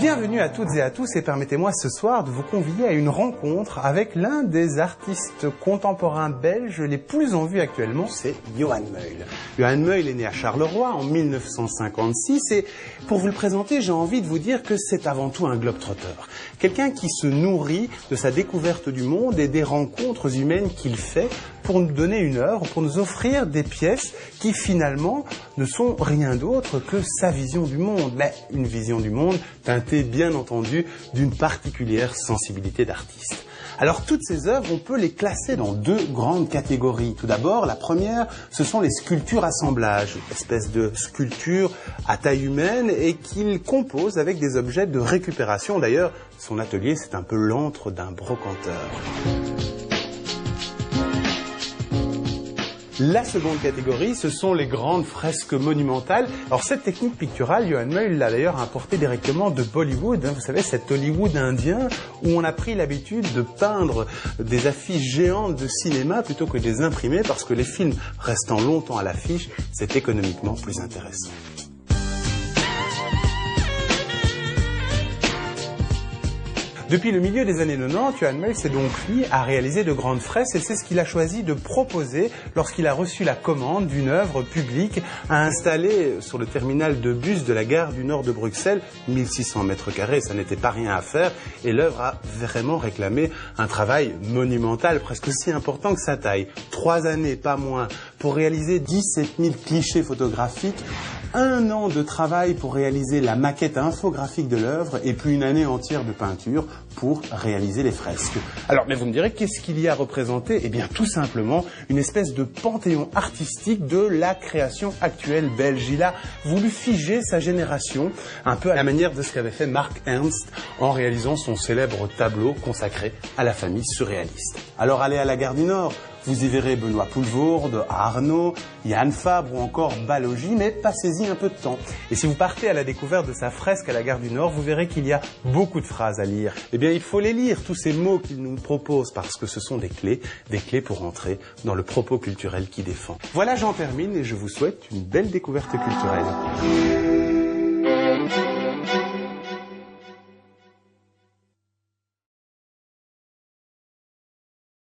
Bienvenue à toutes et à tous et permettez-moi ce soir de vous convier à une rencontre avec l'un des artistes contemporains belges les plus en vue actuellement, c'est Johan Muyl. Johan Muyl est né à Charleroi en 1956 et pour vous le présenter, j'ai envie de vous dire que c'est avant tout un globe-trotter. Quelqu'un qui se nourrit de sa découverte du monde et des rencontres humaines qu'il fait pour nous donner une œuvre, pour nous offrir des pièces qui finalement ne sont rien d'autre que sa vision du monde. Mais une vision du monde teintée bien entendu d'une particulière sensibilité d'artiste. Alors toutes ces œuvres, on peut les classer dans deux grandes catégories. Tout d'abord, la première, ce sont les sculptures assemblages, espèces de sculptures à taille humaine et qu'il compose avec des objets de récupération. D'ailleurs, son atelier, c'est un peu l'antre d'un brocanteur. La seconde catégorie, ce sont les grandes fresques monumentales. Alors cette technique picturale, Johan Muyl l'a d'ailleurs importée directement de Bollywood. Vous savez, cet Hollywood indien où on a pris l'habitude de peindre des affiches géantes de cinéma plutôt que de les imprimer parce que les films restant longtemps à l'affiche, c'est économiquement plus intéressant. Depuis le milieu des années 90, Johan Muyl s'est donc mis à réaliser de grandes fresques et c'est ce qu'il a choisi de proposer lorsqu'il a reçu la commande d'une œuvre publique à installer sur le terminal de bus de la gare du Nord de Bruxelles, 1600 mètres carrés, ça n'était pas rien à faire et l'œuvre a vraiment réclamé un travail monumental, presque aussi important que sa taille. 3 années, pas moins, pour réaliser 17 000 clichés photographiques, 1 an de travail pour réaliser la maquette infographique de l'œuvre et puis 1 année entière de peinture pour réaliser les fresques. Alors, mais vous me direz, qu'est-ce qu'il y a représenté? Eh bien, tout simplement, une espèce de panthéon artistique de la création actuelle belge. Il a voulu figer sa génération, un peu à la manière de ce qu'avait fait Mark Ernst en réalisant son célèbre tableau consacré à la famille surréaliste. Alors, allez à la gare du Nord. Vous y verrez Benoît Poelvoorde, Arnaud, Yann Fabre ou encore Balogi, mais passez-y un peu de temps. Et si vous partez à la découverte de sa fresque à la gare du Nord, vous verrez qu'il y a beaucoup de phrases à lire. Eh bien, il faut les lire, tous ces mots qu'il nous propose, parce que ce sont des clés pour entrer dans le propos culturel qu'il défend. Voilà, j'en termine et je vous souhaite une belle découverte culturelle.